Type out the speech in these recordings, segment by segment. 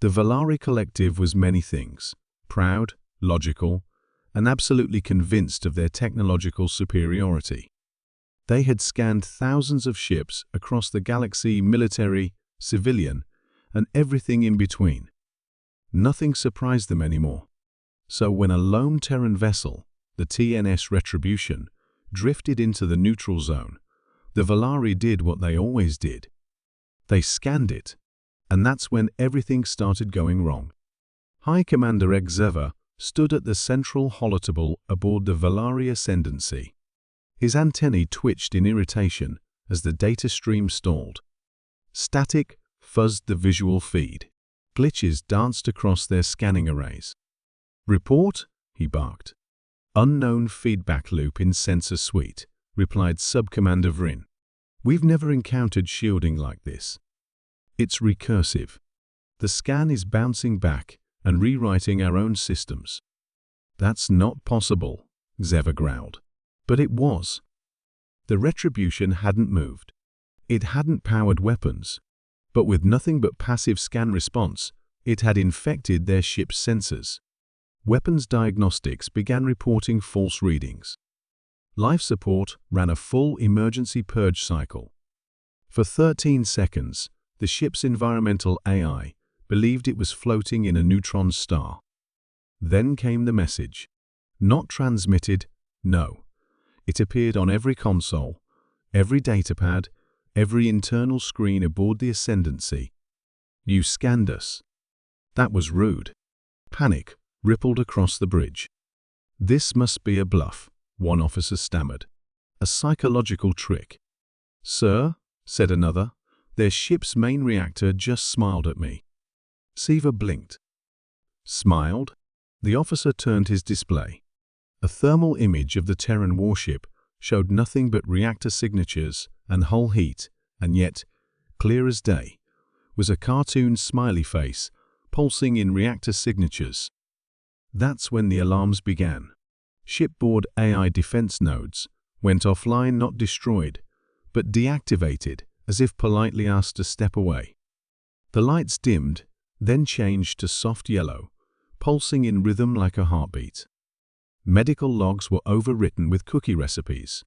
The Valari Collective was many things: proud, logical, and absolutely convinced of their technological superiority. They had scanned thousands of ships across the galaxy, military, civilian, and everything in between. Nothing surprised them anymore. So when a lone Terran vessel, the TNS Retribution, drifted into the neutral zone, the Valari did what they always did. They scanned it, and that's when everything started going wrong. High Commander Exever stood at the central holotable aboard the Valari Ascendancy. His antennae twitched in irritation as the data stream stalled. Static fuzzed the visual feed. Glitches danced across their scanning arrays. "Report," he barked. "Unknown feedback loop in sensor suite," replied Sub-Commander Vrin. "We've never encountered shielding like this. It's recursive. The scan is bouncing back and rewriting our own systems." "That's not possible," Xever growled. But it was. The Retribution hadn't moved. It hadn't powered weapons. But with nothing but passive scan response, it had infected their ship's sensors. Weapons diagnostics began reporting false readings. Life support ran a full emergency purge cycle. For 13 seconds, the ship's environmental AI believed it was floating in a neutron star. Then came the message. Not transmitted, no. It appeared on every console, every datapad, every internal screen aboard the Ascendancy. "You scanned us." That was rude. Panic rippled across the bridge. "This must be a bluff," one officer stammered. "A psychological trick." "Sir," said another, "their ship's main reactor just smiled at me." Seaver blinked. Smiled? The officer turned his display. A thermal image of the Terran warship showed nothing but reactor signatures and hull heat, and yet, clear as day, was a cartoon smiley face pulsing in reactor signatures. That's when the alarms began. Shipboard AI defense nodes went offline, not destroyed, but deactivated, as if politely asked to step away. The lights dimmed, then changed to soft yellow, pulsing in rhythm like a heartbeat. Medical logs were overwritten with cookie recipes.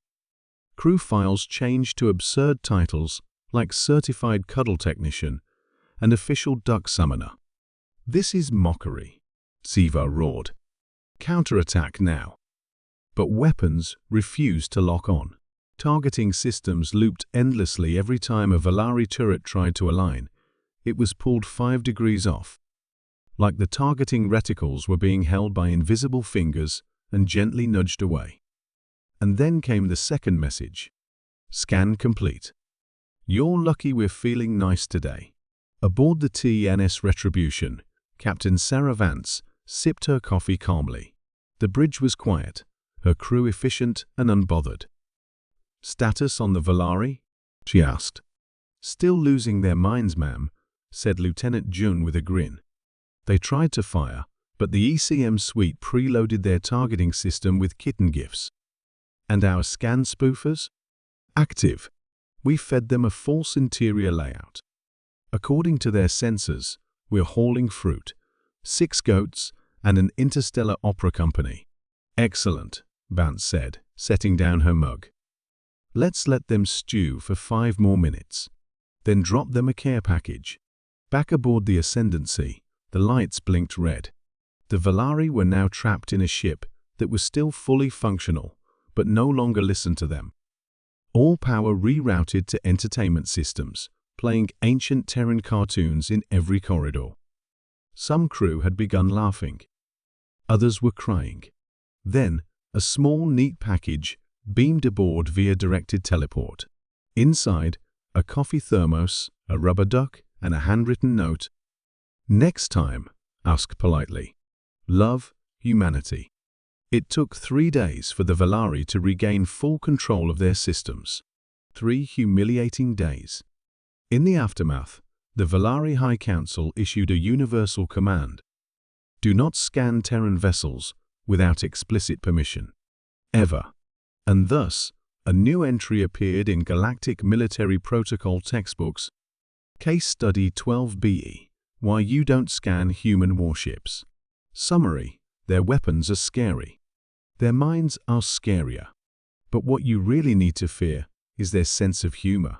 Crew files changed to absurd titles like Certified Cuddle Technician and Official Duck Summoner. "This is mockery," Seaver roared. "Counterattack now." But weapons refused to lock on. Targeting systems looped endlessly every time a Valari turret tried to align. It was pulled 5 degrees off. Like the targeting reticles were being held by invisible fingers and gently nudged away. And then came the second message. "Scan complete. You're lucky we're feeling nice today." Aboard the TNS Retribution, Captain Sarah Vance sipped her coffee calmly. The bridge was quiet, her crew efficient and unbothered. "Status on the Valari?" she asked. "Still losing their minds, ma'am," said Lieutenant Jun with a grin. "They tried to fire, but the ECM suite preloaded their targeting system with kitten gifts." "And our scan spoofers?" "Active. We fed them a false interior layout. According to their sensors, we're hauling fruit, 6 goats, and an interstellar opera company." "Excellent," Vance said, setting down her mug. "Let's let them stew for 5 more minutes. Then drop them a care package." Back aboard the Ascendancy, the lights blinked red. The Valari were now trapped in a ship that was still fully functional, but no longer listened to them. All power rerouted to entertainment systems, playing ancient Terran cartoons in every corridor. Some crew had begun laughing. Others were crying. Then, a small, neat package beamed aboard via directed teleport. Inside, a coffee thermos, a rubber duck, and a handwritten note. "Next time, ask politely. Love, humanity." It took 3 days for the Valari to regain full control of their systems. 3 humiliating days. In the aftermath, the Valari High Council issued a universal command. Do not scan Terran vessels without explicit permission. Ever. And thus, a new entry appeared in Galactic Military Protocol textbooks. Case Study 12BE, Why you don't scan human warships. Summary: their weapons are scary. Their minds are scarier. But what you really need to fear is their sense of humor.